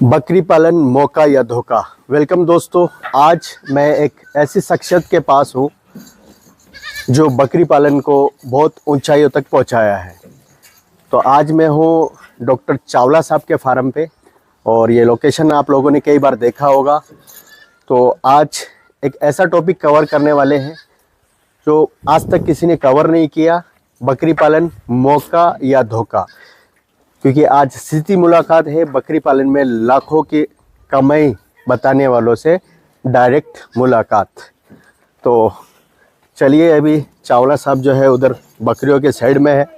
बकरी पालन मौका या धोखा। वेलकम दोस्तों, आज मैं एक ऐसी शख्सियत के पास हूँ जो बकरी पालन को बहुत ऊंचाइयों तक पहुँचाया है। तो आज मैं हूँ डॉक्टर चावला साहब के फार्म पे और ये लोकेशन आप लोगों ने कई बार देखा होगा। तो आज एक ऐसा टॉपिक कवर करने वाले हैं जो आज तक किसी ने कवर नहीं किया, बकरी पालन मौका या धोखा। क्योंकि आज सीधी मुलाकात है बकरी पालन में लाखों की कमाई बताने वालों से डायरेक्ट मुलाकात। तो चलिए, अभी चावला साहब जो है उधर बकरियों के साइड में है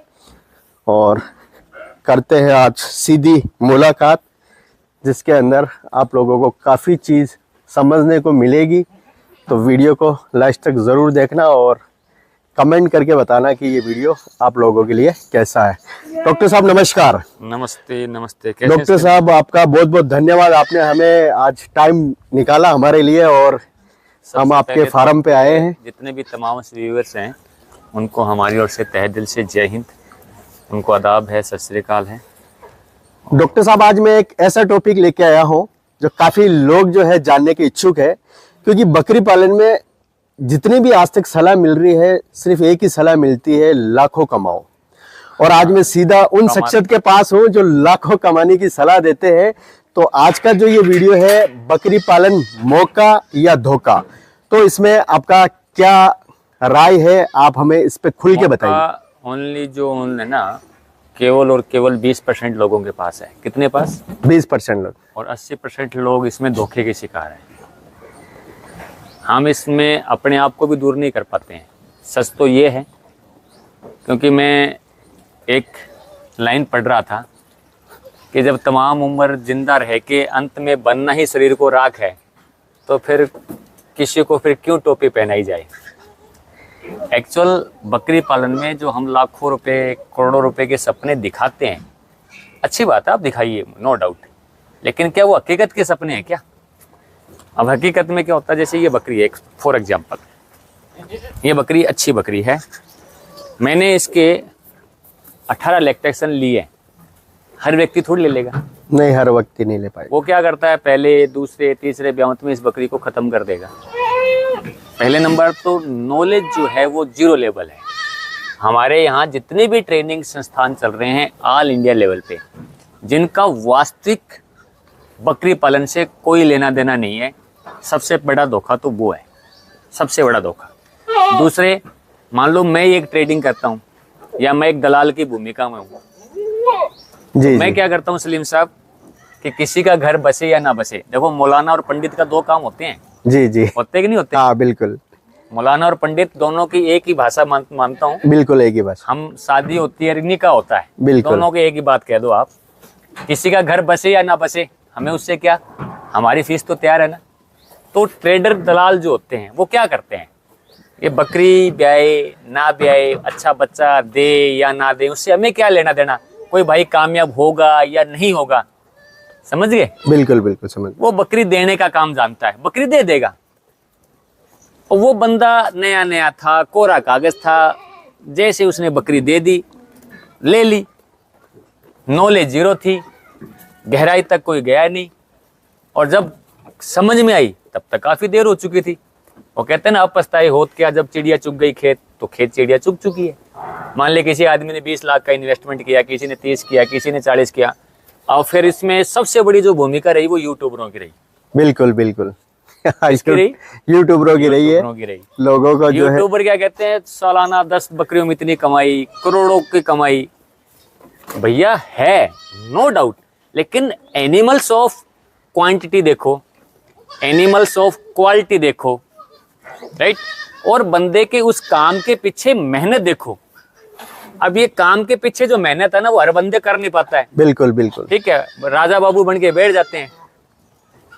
और करते हैं आज सीधी मुलाकात, जिसके अंदर आप लोगों को काफ़ी चीज़ समझने को मिलेगी। तो वीडियो को लास्ट तक ज़रूर देखना और कमेंट करके बताना कि ये वीडियो आप लोगों के लिए कैसा है। डॉक्टर साहब नमस्कार। नमस्ते नमस्ते। डॉक्टर साहब आपका बहुत बहुत धन्यवाद, आपने हमें आज टाइम निकाला हमारे लिए और हम आपके फार्म पे आए हैं। जितने भी तमाम व्यूअर्स हैं उनको हमारी ओर से तहे दिल से जय हिंद, उनको आदाब है, सत श्री अकाल है। डॉक्टर साहब आज मैं एक ऐसा टॉपिक लेके आया हूँ जो काफ़ी लोग जो है जानने के इच्छुक है, क्योंकि बकरी पालन में जितनी भी आज तक सलाह मिल रही है सिर्फ एक ही सलाह मिलती है, लाखों कमाओ। और आज मैं सीधा उन शख्सियत के पास हूँ जो लाखों कमाने की सलाह देते हैं। तो आज का जो ये वीडियो है बकरी पालन मौका या धोखा, तो इसमें आपका क्या राय है, आप हमें इस पे खुल के बताइए। ओनली जो है ना, केवल और केवल 20% लोगों के पास है। कितने पास? 20% लोग, और 80% लोग इसमें धोखे के शिकार हैं। हम इसमें अपने आप को भी दूर नहीं कर पाते हैं। सच तो ये है, क्योंकि मैं एक लाइन पढ़ रहा था कि जब तमाम उम्र जिंदा रह के अंत में बनना ही शरीर को राख है, तो फिर किसी को फिर क्यों टोपी पहनाई जाए। एक्चुअल बकरी पालन में जो हम लाखों रुपए करोड़ों रुपए के सपने दिखाते हैं, अच्छी बात है, आप दिखाइए, नो डाउट, लेकिन क्या वो हकीकत के सपने हैं क्या? अब हकीकत में क्या होता है, जैसे ये बकरी है, फॉर एग्जाम्पल ये बकरी अच्छी बकरी है, मैंने इसके 18 लैक्टेशन लिए। हर व्यक्ति थोड़ी ले लेगा, नहीं, हर व्यक्ति नहीं ले पाएगा। वो क्या करता है, पहले दूसरे तीसरे ब्यावत में इस बकरी को खत्म कर देगा। पहले नंबर तो नॉलेज जो है वो जीरो लेवल है। हमारे यहाँ जितने भी ट्रेनिंग संस्थान चल रहे हैं ऑल इंडिया लेवल पे, जिनका वास्तविक बकरी पालन से कोई लेना देना नहीं है, सबसे बड़ा धोखा तो वो है, सबसे बड़ा धोखा। दूसरे, मान लो मैं एक ट्रेडिंग करता हूँ या मैं एक दलाल की भूमिका में हूँ, मैं क्या करता हूँ सलीम साहब, कि किसी का घर बसे या ना बसे। देखो, मौलाना और पंडित का दो काम होते हैं। जी जी, होते कि नहीं होते? हाँ बिल्कुल। मौलाना और पंडित दोनों की एक ही भाषा मानता हूँ। बिल्कुल एक ही भाषा। हम शादी होती है, निकाह होता है, बिल्कुल दोनों के एक ही बात कह दो आप। किसी का घर बसे या ना बसे, हमें उससे क्या, हमारी फीस तो तैयार है ना। तो ट्रेडर दलाल जो होते हैं वो क्या करते हैं, ये बकरी ब्याए ना ब्याए, अच्छा बच्चा दे या ना दे, उससे हमें क्या लेना देना। कोई भाई कामयाब होगा या नहीं होगा, समझ गए? बिल्कुल बिल्कुल समझ। वो बकरी देने का काम जानता है, बकरी दे देगा। और वो बंदा नया नया था, कोरा कागज था, जैसे उसने बकरी दे दी, ले ली, नॉलेज जीरो थी, गहराई तक कोई गया नहीं, और जब समझ में आई तब तक काफी देर हो चुकी थी। वो कहते हैं ना, अब पछताए होत क्या, जब चिड़िया चुग गई खेत, तो खेत चिड़िया चुग चुकी है। मान ले किसी आदमी ने 20 लाख का इन्वेस्टमेंट किया, किसी ने 30 किया, किसी ने 40 किया, और फिर इसमें सबसे बड़ी जो भूमिका रही वो यूट्यूबरों की रही। बिल्कुल बिल्कुल यूट्यूबरों की रही है। लोगों को जो है, यूट्यूबर क्या कहते हैं, सालाना 10 बकरियों में इतनी कमाई, करोड़ों की कमाई। भैया है, नो डाउट, लेकिन एनिमल्स ऑफ क्वांटिटी देखो, एनिमल्स ऑफ क्वालिटी देखो, राइट? और बंदे के उस काम के पीछे मेहनत देखो। अब ये काम के पीछे जो मेहनत है ना, वो हर बंदे कर नहीं पाता है। बिल्कुल बिल्कुल, ठीक है, राजा बाबू बन के बैठ जाते हैं।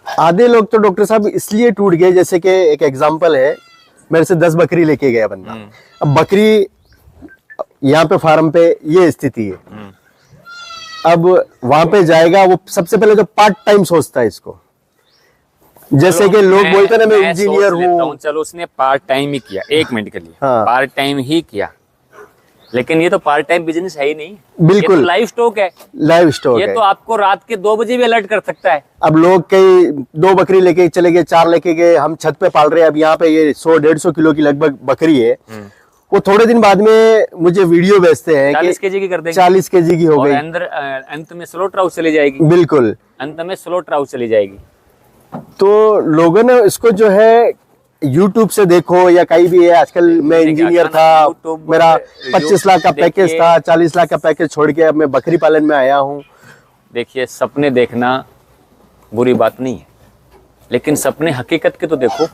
आधे लोग तो डॉक्टर साहब इसलिए टूट गए, जैसे कि एक एग्जांपल है, मेरे से 10 बकरी लेके गया बंदा। अब बकरी यहाँ पे फार्म पे ये स्थिति है, अब वहां पे जाएगा, वो सबसे पहले तो पार्ट टाइम सोचता है इसको। जैसे कि लोग बोलते हैं ना, मैं इंजीनियर हूँ। चलो उसने पार्ट टाइम ही किया, 1 मिनट के लिए पार्ट टाइम ही किया, लेकिन ये तो पार्ट टाइम बिजनेस है ही नहीं, बिल्कुल। ये तो लाइव स्टॉक है, लाइव स्टॉक ये है। तो आपको रात के 2 बजे भी अलर्ट कर सकता है। अब लोग कई 2 बकरी लेके चले गए, 4 लेके गए, हम छत पे पाल रहे हैं। अब यहाँ पे ये 100-150 किलो की लगभग बकरी है। वो थोड़े दिन बाद में मुझे वीडियो भेजते हैं 40 केजी की कर देंगे, 40 केजी की हो और गई। अंदर अंत में स्लोटर हाउस चली जाएगी, बिल्कुल, अंत में स्लोटर हाउस चली जाएगी। तो लोगों ने इसको जो है YouTube से देखो या कहीं भी है। आजकल मैं इंजीनियर था, YouTube मेरा 25 लाख का पैकेज देखिए। था, 40 लाख का पैकेज छोड़ के अब मैं बकरी पालन में आया हूँ। देखिए, सपने देखना बुरी बात नहीं है, लेकिन सपने हकीकत के तो देखो।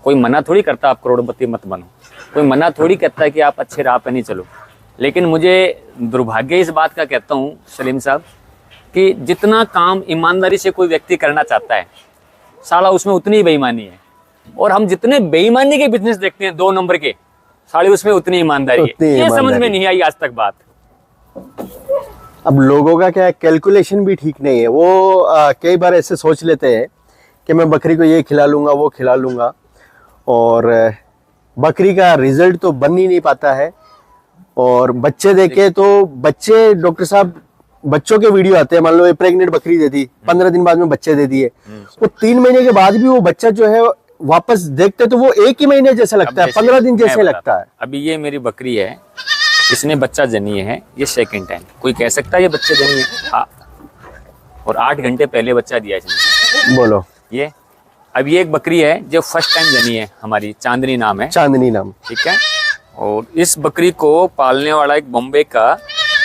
कोई मना थोड़ी करता आप करोड़पति मत बनो, कोई मना थोड़ी कहता है कि आप अच्छे राह पे नहीं चलो। लेकिन मुझे दुर्भाग्य इस बात का कहता हूँ सलीम साहब कि जितना काम ईमानदारी से कोई व्यक्ति करना चाहता है, साला उसमें उतनी ही बेईमानी है। और हम जितने बेईमानी के बिजनेस देखते हैं 2 नंबर के, साले उसमें उतनी ईमानदारी है। ये समझ में नहीं आई आज तक बात। अब लोगों का क्या है, कैलकुलेशन भी ठीक नहीं है। वो कई बार ऐसे सोच लेते हैं कि मैं बकरी को ये खिला लूंगा, वो खिला लूंगा, और बकरी का रिजल्ट तो बन ही नहीं पाता है। और बच्चे देखे तो बच्चे, डॉक्टर साहब, बच्चों के वीडियो आते हैं। मान लो ये प्रेग्नेंट बकरी दे दी, 15 दिन बाद में बच्चे दे दिए, वो 3 महीने के बाद भी वो बच्चा जो है वापस देखते तो वो 1 ही महीने जैसा लगता है, 15 दिन जैसे लगता है। अभी ये मेरी बकरी है, इसने बच्चा जनी है, ये सेकंड टाइम। कोई कह सकता है ये बच्चे जनी है? हाँ, और 8 घंटे पहले बच्चा दिया इसने। बोलो। ये अब ये एक बकरी है जो फर्स्ट टाइम जनी है हमारी, चांदनी नाम है, चांदनी नाम, ठीक है। और इस बकरी को पालने वाला एक बॉम्बे का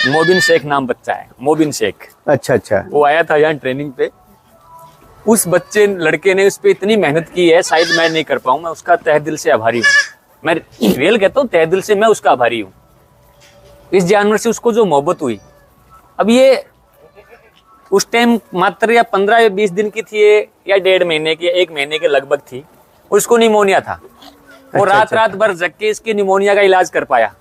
मोबिन शेख नाम बच्चा है, मोबिन शेख। अच्छा अच्छा। वो आया था यहाँ ट्रेनिंग पे। उस बच्चे लड़के ने उस पर इतनी मेहनत की है, शायद मैं नहीं कर पाऊं। मैं उसका तहे दिल से आभारी हूँ। मैं रियल कहता हूँ, तहे दिल से मैं उसका आभारी हूँ। इस जानवर से उसको जो मोहब्बत हुई। अब ये उस टाइम मात्र या 15 या 20 दिन की थी या 1.5 महीने की, 1 महीने के लगभग थी। उसको निमोनिया था। वो रात भर जग के इसके निमोनिया का इलाज कर पाया।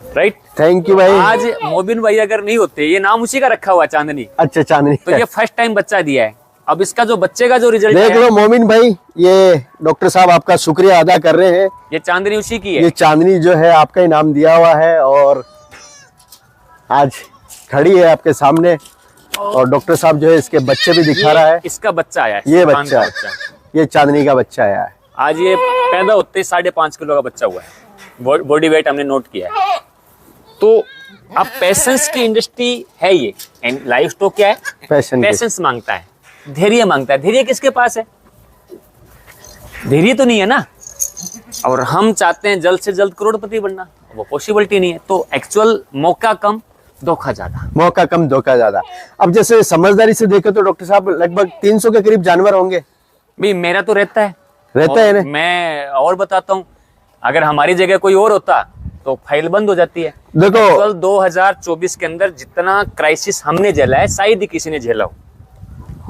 राइट, थैंक यू भाई। आज मोबिन भाई अगर नहीं होते, ये नाम उसी का रखा हुआ चांदनी। अच्छा, चांदनी। तो ये फर्स्ट टाइम बच्चा दिया है। अब इसका जो बच्चे का जो रिजल्ट देख लो मोमिन भाई, ये डॉक्टर साहब आपका शुक्रिया अदा कर रहे हैं। ये चांदनी उसी की है। ये चांदनी जो है आपका इनाम दिया हुआ है और आज खड़ी है आपके सामने। और डॉक्टर साहब जो है इसके बच्चे भी दिखा रहा है। इसका बच्चा आया है, ये सुल्तान बच्चा का है, ये चांदनी का बच्चा आया है। आज ये पैदा होते 5.5 किलो का बच्चा हुआ है। बॉडी वेट हमने नोट किया है। तो अब पैसेंस की इंडस्ट्री है ये। एंड लाइफ स्टॉक क्या है? पैसेंस मांगता है, धैर्य मांगता है। धैर्य किसके पास है? धैर्य तो नहीं है ना। और हम चाहते हैं जल्द से जल्द करोड़पति बनना, वो पॉसिबिलिटी नहीं है। तो एक्चुअल मौका कम, धोखा ज्यादा। मौका कम, धोखा ज्यादा। अब जैसे समझदारी से देखे तो डॉक्टर साहब लगभग 300 के करीब जानवर होंगे। भाई मेरा तो रहता है है ना। मैं और बताता हूँ, अगर हमारी जगह कोई और होता तो फाइल बंद हो जाती है। देखो 2024 के अंदर जितना क्राइसिस हमने झेला है, शायद ही किसी ने झेला हो।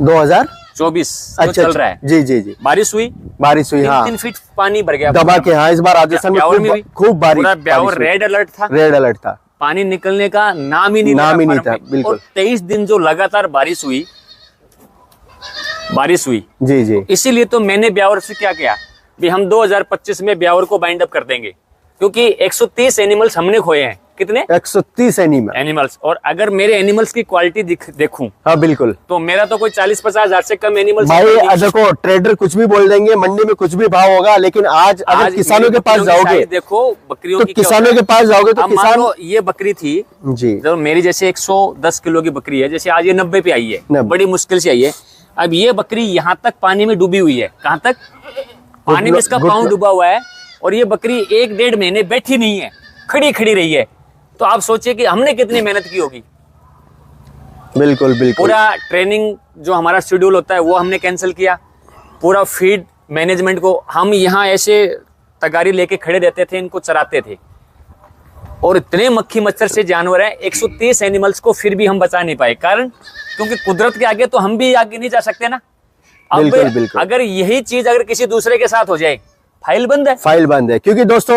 2024 जो चल रहा है। जी जी जी। बारिश हुई, हाँ। 3 फीट पानी भर गया दबा के। हाँ, इस बार राजस्थान में खूब बारिश। ब्यावर रेड अलर्ट था। रेड अलर्ट था। पानी निकलने का नाम ही नहीं था। बिल्कुल। और 23 दिन जो लगातार बारिश हुई जी जी। इसीलिए तो मैंने ब्यावर से क्या किया भी, हम 2025 में ब्यावर को बाइंड अप कर देंगे। क्योंकि 130 एनिमल्स हमने खोए हैं। कितने? 130 एनिमल्स। और अगर मेरे एनिमल्स की क्वालिटी देखूं, हाँ बिल्कुल, तो मेरा तो कोई 40-50 हजार से कम एनिमल्स। भाई देखो, ट्रेडर कुछ भी बोल देंगे, मंडी में कुछ भी भाव होगा, लेकिन आज अगर किसानों के पास जाओगे, देखो बकरियों तो किसानों के पास जाओगे तो किसान। ये बकरी थी जी, जब मेरी जैसे 110 किलो की बकरी है, जैसे आज ये 90 पे आई है, बड़ी मुश्किल से आई है। अब ये बकरी यहाँ तक पानी में डूबी हुई है। कहाँ तक? पानी में इसका पाँव डूबा हुआ है। और ये बकरी 1-1.5 महीने बैठी नहीं है, खड़ी रही है। तो आप सोचिए कि हमने कितनी मेहनत की होगी। बिल्कुल बिल्कुल। पूरा ट्रेनिंग जो हमारा शेड्यूल होता है वो हमने कैंसिल किया। पूरा फीड मैनेजमेंट को हम यहाँ ऐसे तगारी लेके खड़े रहते थे, इनको चराते थे। और इतने मक्खी मच्छर से जानवर हैं, 130 एनिमल्स को फिर भी हम बचा नहीं पाए। कारण क्योंकि कुदरत के आगे तो हम भी आगे नहीं जा सकते ना। अब बिल्कुल, बिल्कुल। अगर यही चीज अगर किसी दूसरे के साथ हो जाए, फाइल बंद है। फाइल बंद है। क्योंकि दोस्तों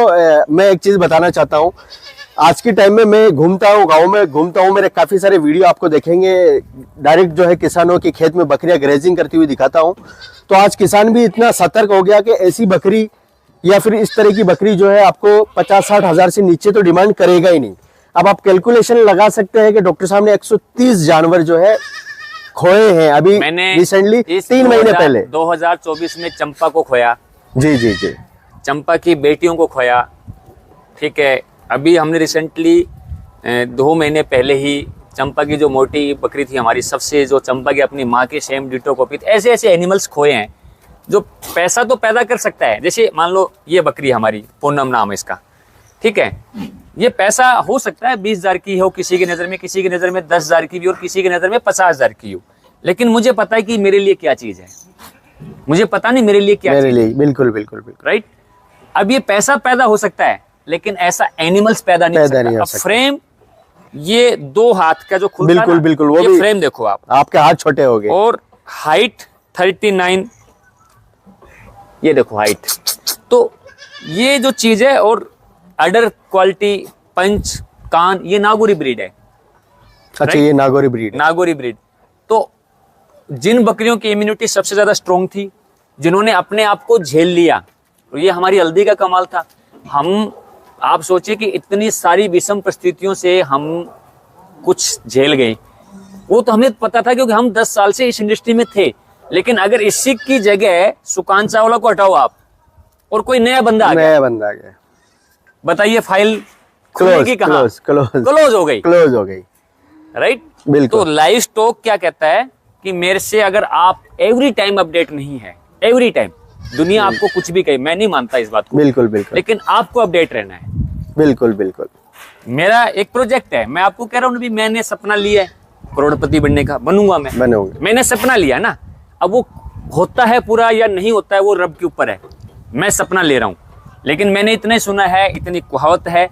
मैं एक चीज बताना चाहता हूँ। आज के टाइम में मैं घूमता हूँ, गाँव में घूमता हूँ, मेरे काफी सारे वीडियो आपको देखेंगे। डायरेक्ट जो है किसानों के खेत में बकरियां ग्रेजिंग करती हुई दिखाता हूँ। तो आज किसान भी इतना सतर्क हो गया कि ऐसी बकरी या फिर इस तरह की बकरी जो है आपको 50-60 हजार से नीचे तो डिमांड करेगा ही नहीं। अब आप कैलकुलेशन लगा सकते हैं कि डॉक्टर साहब ने 130 जानवर जो है खोए हैं अभी रिसेंटली 3 महीने पहले 2024 में चंपा को खोया। जी जी जी। चंपा की बेटियों को खोया, ठीक है। अभी हमने रिसेंटली 2 महीने पहले ही चंपा की जो मोटी बकरी थी हमारी, सबसे जो चंपा की अपनी माँ की सेम डिटो कॉपी, ऐसे ऐसे एनिमल्स खोए हैं जो पैसा तो पैदा कर सकता है। जैसे मान लो ये बकरी हमारी, पूनम नाम है इसका, ठीक है। ये पैसा हो सकता है 20,000 की हो किसी की नज़र में, किसी की नज़र में 10,000 की भी और किसी की नज़र में 50,000 की हो, लेकिन मुझे पता है कि मेरे लिए क्या चीज़ है, मुझे पता नहीं मेरे लिए क्या मेरे लिए बिल्कुल बिल्कुल बिल्कुल राइट। अब ये पैसा पैदा हो सकता है लेकिन ऐसा एनिमल्स पैदा नहीं हो सकता। अब फ्रेम, ये 2 हाथ का जो खुलता बिल्कुल बिल्कुल, वो ये भी फ्रेम देखो आप, आपके हाथ छोटे हो गए। और हाइट 39, ये देखो हाइट। तो ये जो चीज है, और अडर क्वालिटी, पंच, कान, ये नागौरी ब्रीड है। अच्छा, ये नागौरी ब्रीड है। नागौरी ब्रीड। तो जिन बकरियों की इम्यूनिटी सबसे ज्यादा स्ट्रोंग थी, जिन्होंने अपने आप को झेल लिया, तो ये हमारी हल्दी का कमाल था। हम, आप सोचिए कि इतनी सारी विषम परिस्थितियों से हम कुछ झेल गए, वो तो हमें पता था क्योंकि हम 10 साल से इस इंडस्ट्री में थे। लेकिन अगर इसी की जगह सुकान चावला को हटाओ आप और कोई नया बंदा आ गया, बताइए फाइल खुलेगी कहाँ? क्लोज हो गई राइट। तो लाइव स्टॉक क्या कहता है कि मेरे से अगर आप एवरी टाइम अपडेट नहीं है, एवरी टाइम, दुनिया आपको कुछ भी कहे, मैं नहीं मानता इस बात को, बिल्कुल बिल्कुल, लेकिन आपको अपडेट रहना है। बिल्कुल बिल्कुल। मेरा एक प्रोजेक्ट है, मैं आपको कह रहा हूँ भी, मैंने सपना लिया है करोड़पति बनने का, बनूंगा मैं, मैंने सपना लिया ना। अब वो होता है पूरा या नहीं होता है वो रब के ऊपर है, मैं सपना ले रहा हूँ। लेकिन मैंने इतने सुना है, इतनी कहावत है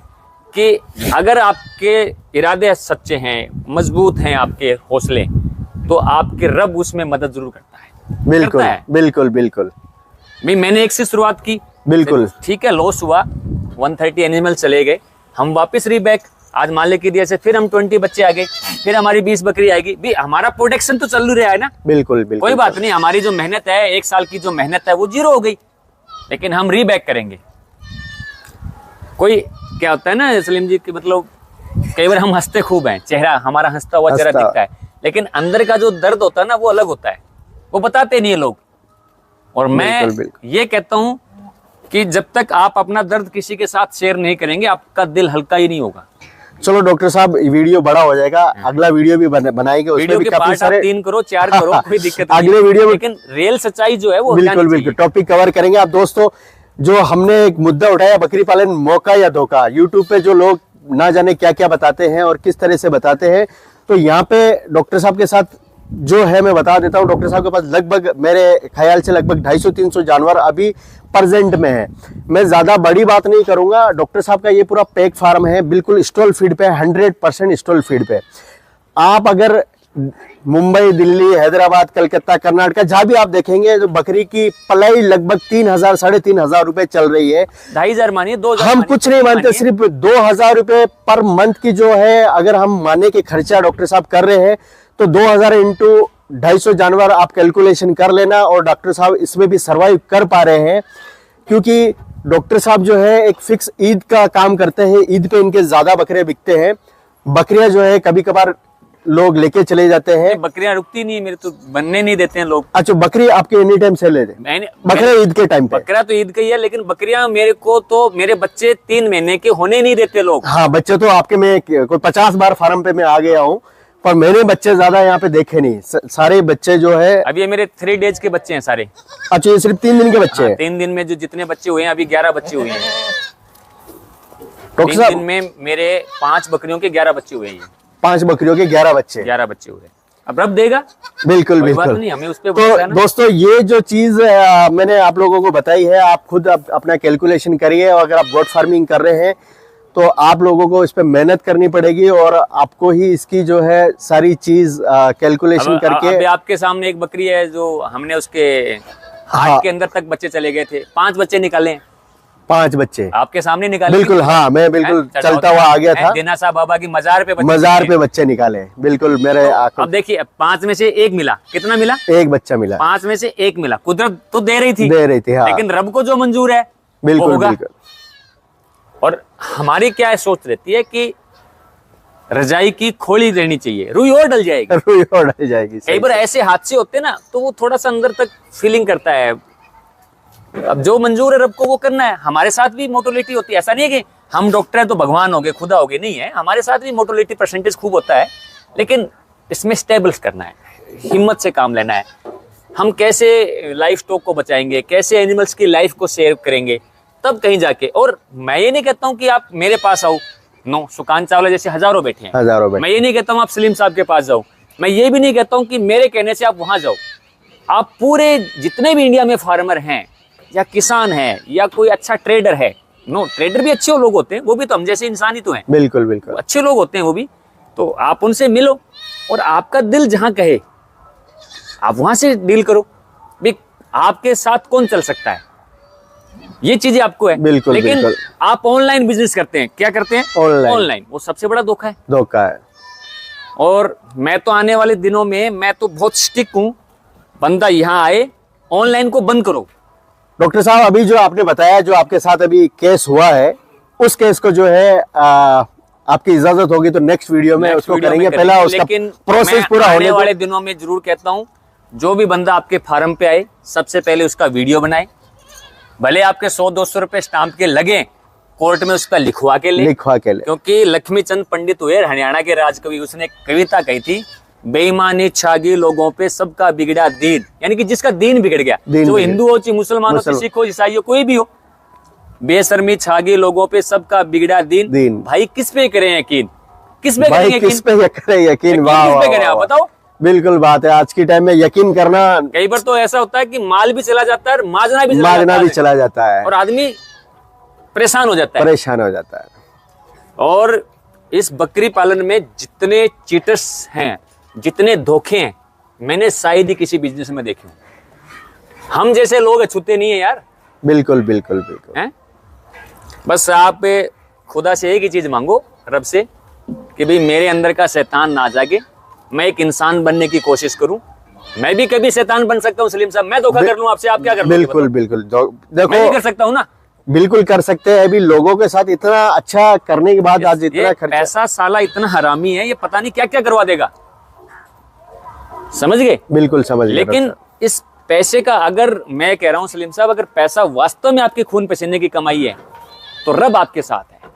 कि अगर आपके इरादे सच्चे हैं, मजबूत हैं आपके हौसले, तो आपके रब उसमें मदद जरूर करता है। बिल्कुल बिल्कुल बिल्कुल। भाई मैंने एक से शुरुआत की, बिल्कुल ठीक है, लॉस हुआ, 130 एनिमल चले गए, हम वापस रीबैक, आज मालिक की दिया से फिर हम 20 बच्चे आ गए, फिर हमारी 20 बकरी आएगी। भी हमारा प्रोडक्शन तो चल रहा है ना। बिल्कुल बिल्कुल, कोई बात नहीं, हमारी जो मेहनत है, 1 साल की जो मेहनत है वो 0 हो गई, लेकिन हम रीबैक करेंगे। कोई क्या होता है ना सलीम जी की, मतलब कई बार हम हंसते खूब हैं, चेहरा हमारा हंसता हुआ चेहरा दिखता है, लेकिन अंदर का जो दर्द होता है ना वो अलग होता है, वो बताते नहीं है लोग। और मैं ये कहता हूं कि जब तक आप अपना दर्द किसी के साथ शेयर नहीं करेंगे, आपका दिल हल्का ही नहीं होगा। चलो डॉक्टर साहब, वीडियो बड़ा हो जाएगा, अगला वीडियो भी बनाएंगे, वीडियो के पार्ट सारे 3 करो 4 करो, कोई दिक्कत नहीं, अगले वीडियो में, लेकिन रियल सच्चाई जो है वो बिल्कुल बिल्कुल टॉपिक कवर करेंगे। आप दोस्तों, जो हमने एक मुद्दा उठाया, बकरी पालन मौका या धोखा, यूट्यूब पे जो लोग ना जाने क्या क्या बताते हैं और किस तरह से बताते हैं, तो यहाँ पे डॉक्टर साहब के साथ जो है मैं बता देता हूँ। डॉक्टर साहब के पास लगभग, मेरे ख्याल से लगभग 250-300 जानवर अभी प्रेजेंट में है। मैं ज्यादा बड़ी बात नहीं करूंगा, डॉक्टर साहब का ये पूरा पैक फार्म है, बिल्कुल स्टॉल फीड पे, 100% स्टॉल फीड पे। आप अगर मुंबई, दिल्ली, हैदराबाद, कलकत्ता, कर्नाटक, जहां भी आप देखेंगे, जो बकरी की पलाई लगभग 3,000 साढ़े 3,000 रुपए चल रही है। 2,500 मानिए, 2,000 हम कुछ नहीं मानते, सिर्फ 2,000 रुपए पर मंथ की जो है, अगर हम माने के खर्चा डॉक्टर साहब कर रहे हैं, तो 2,000 इंटू 250 जानवर आप कैलकुलेशन कर लेना। और डॉक्टर साहब इसमें भी सरवाइव कर पा रहे हैं, क्योंकि डॉक्टर साहब जो है एक फिक्स ईद का काम करते हैं, ईद पे इनके ज्यादा बकरे बिकते हैं। बकरियां जो है कभी कभार लोग लेके चले जाते हैं, बकरियां रुकती नहीं, मेरे तो बनने नहीं देते हैं लोग। अच्छा, बकरी आपके एनी टाइम से ले रहे? बकरा ईद के टाइम पे? बकरा तो ईद का ही है, लेकिन बकरियां मेरे को तो, मेरे बच्चे 3 महीने के होने नहीं देते लोग। हाँ, बच्चे तो आपके, में कोई 50 बार फार्म पे मैं आ गया हूँ, पर मैंने बच्चे ज्यादा यहाँ पे देखे नहीं। सारे बच्चे जो है, अभी ये मेरे 3 डेज के बच्चे हैं सारे। अच्छा, ये सिर्फ 3 दिन के बच्चे हैं? 3 दिन में जो जितने बच्चे हुए हैं, अभी 11 बच्चे हुए हैं। डॉक्टर साहब, 3 दिन में मेरे 5 बकरियों के 11 बच्चे हुए हैं। 5 बकरियों के 11 बच्चे? 11 बच्चे हुए। अब रब देगा, बिल्कुल बिल्कुल नहीं, हमें उस पे तो दोस्तों, ये जो चीज मैंने आप लोगों को बताई है, आप खुद अपना कैलकुलेशन करिए। और अगर आप गोट फार्मिंग कर रहे हैं तो आप लोगों को इस पे मेहनत करनी पड़ेगी, और आपको ही इसकी जो है सारी चीज कैलकुलेशन करके। अभी आपके सामने एक बकरी है जो हमने उसके हाथ के अंदर तक बच्चे चले गए थे, 5 बच्चे निकाले। 5 बच्चे आपके सामने निकाले? बिल्कुल, हाँ, मैं बिल्कुल चलता हुआ आ गया था। देना साहब बाबा की मजार पे बच्चे निकाले, बिल्कुल मेरे। अब देखिए, 5 में से 1 मिला। कितना मिला? 1 बच्चा मिला। 5 में से 1 मिला। कुदरत तो दे रही थी, हाँ। लेकिन रब को जो मंजूर है बिल्कुल होगा। बिल्कुल। और हमारी क्या सोच रहती है कि रजाई की खोली रहनी चाहिए, रुई और डल जाएगी। रुई और डल जाएगी। कई बार ऐसे हादसे होते हैं ना, तो वो थोड़ा सा अंदर तक फीलिंग करता है। अब जो मंजूर है रब को वो करना है। हमारे साथ भी मोर्टेलिटी होती है, ऐसा नहीं है कि हम डॉक्टर हैं तो भगवान हो गए, खुदा हो गए, नहीं है। हमारे साथ भी मोर्टेलिटी परसेंटेज खूब होता है, लेकिन इसमें स्टेबल्स करना है, हिम्मत से काम लेना है। हम कैसे लाइफ स्टॉक को बचाएंगे, कैसे एनिमल्स की लाइफ को सेव करेंगे, तब कहीं जाके। और मैं ये नहीं कहता हूं कि आप मेरे पास आओ, नो, सुकांत चावला जैसे हजारों बैठे हैं, हजारों बैठे। मैं ये नहीं कहता हूं आप सलीम साहब के पास जाओ, मैं ये भी नहीं कहता हूं कि मेरे कहने से आप वहां जाओ। आप पूरे जितने भी इंडिया में फार्मर हैं या किसान हैं या कोई अच्छा ट्रेडर है, नो, ट्रेडर भी अच्छे लोग होते हैं, वो भी तो हम जैसे इंसान ही तो हैं, बिल्कुल बिल्कुल। अच्छे लोग होते हैं वो भी। तो आप उनसे मिलो और आपका दिल जहां कहे आप वहां से डील करो। भी आपके साथ कौन चल सकता है, ये चीजें आपको है। बिल्कुल, लेकिन बिल्कुल। आप ऑनलाइन बिजनेस करते हैं, क्या करते हैं? ऑनलाइन। वो सबसे बड़ा धोखा है। धोखा है। और मैं तो आने वाले दिनों में मैं तो बहुत स्टिक हूं, बंदा यहाँ आए, ऑनलाइन को बंद करो। डॉक्टर साहब, अभी जो आपने बताया, जो आपके साथ अभी केस हुआ है, उस केस को जो है आपकी इजाजत होगी तो नेक्स्ट वीडियो में उसको करेंगे। पहला उसका प्रोसेस पूरा आने वाले दिनों में जरूर कहता हूं, जो भी बंदा आपके फार्म पे आए, सबसे पहले उसका वीडियो बनाए। भले आपके 100-200 रुपए स्टाम्प के लगे, कोर्ट में उसका लिखवा के ले। क्योंकि लक्ष्मी चंद पंडित हुए हरियाणा के राजकवि, उसने एक कविता कही थी, बेईमानी छागी लोगों पे सबका बिगड़ा दीन, यानी कि जिसका दीन बिगड़ गया, जो हिंदू हो चाहे मुसलमान हो, सिख हो, ईसाई हो, कोई भी हो, बेशर्मी छागी लोगों पे सबका बिगड़ा दीन। भाई किस पे करें यकीन, किस पे करें यकीन, किस पे करें यकीन, वाह किस पे करें आप बताओ। बिल्कुल बात है, आज की टाइम में यकीन करना। कई बार तो ऐसा होता है कि माल भी चला जाता है और माजना भी चला जाता है और आदमी परेशान हो जाता है। और इस बकरी पालन में जितने चीटर्स हैं, जितने धोखे हैं, मैंने शायद ही किसी बिजनेस में देखे हों। हम जैसे लोग अछूते नहीं है यार। बिल्कुल बिल्कुल बिल्कुल हैं? बस आप खुदा से एक ही चीज मांगो, रब से, कि भाई मेरे अंदर का शैतान ना जागे, मैं एक इंसान बनने की कोशिश करूं। मैं भी कभी शैतान बन सकता हूं सलीम साहब, मैं धोखा कर लूं आपसे, आप क्या कर लोगे? बिल्कुल बिल्कुल। देखो, मैं भी कर सकता हूं ना। बिल्कुल कर सकते हैं। अभी लोगों के साथ इतना अच्छा करने के बाद आज इतना खर्चा, पैसा साला इतना हरामी है, ये पता नहीं क्या क्या करवा देगा, समझ गए? बिल्कुल समझ गए। लेकिन इस पैसे का, अगर मैं कह रहा हूं सलीम साहब, अगर पैसा वास्तव में आपके खून पसीने की कमाई है तो रब आपके साथ है।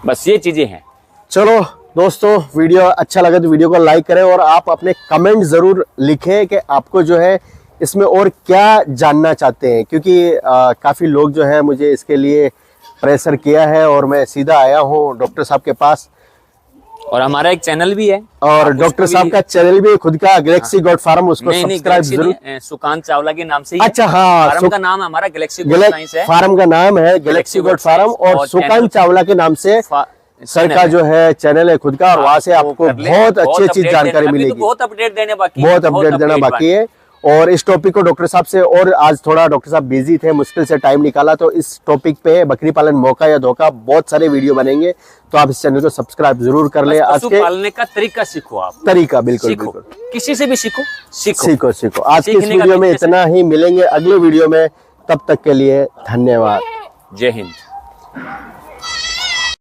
बस ये चीजें हैं। चलो दोस्तों, वीडियो अच्छा लगा तो वीडियो को लाइक करें और आप अपने कमेंट जरूर लिखें कि आपको जो है इसमें और क्या जानना चाहते हैं, क्योंकि काफी लोग जो है मुझे इसके लिए प्रेशर किया है और मैं सीधा आया हूं डॉक्टर साहब के पास। और हमारा एक चैनल भी है, और डॉक्टर साहब का चैनल भी खुद का, गैलेक्सी गॉड फार्म, उसको सब्सक्राइब जरूर। सुकांत चावला के नाम से ही। अच्छा, हाँ, फार्म का नाम हमारा गैलेक्सी गॉड साइंस है, फार्म का नाम है गैलेक्सी गॉड फार्म, और सुकांत चावला के नाम से सर का जो है चैनल है खुद का, और वहां से आपको बहुत अच्छी अच्छी जानकारी मिलेगी। बहुत अपडेट देना बाकी है। और इस टॉपिक को डॉक्टर साहब से, और आज थोड़ा डॉक्टर साहब बिजी थे, मुश्किल से टाइम निकाला, तो इस टॉपिक पे बकरी पालन मौका या धोखा बहुत सारे वीडियो बनेंगे, तो आप इस चैनल को सब्सक्राइब जरूर कर ले। आज के पालने का तरीका सीखो, आप तरीका बिल्कुल किसी से भी सीखो। आज की इस वीडियो में इतना ही, मिलेंगे अगले वीडियो में, तब तक के लिए धन्यवाद। जय हिंद।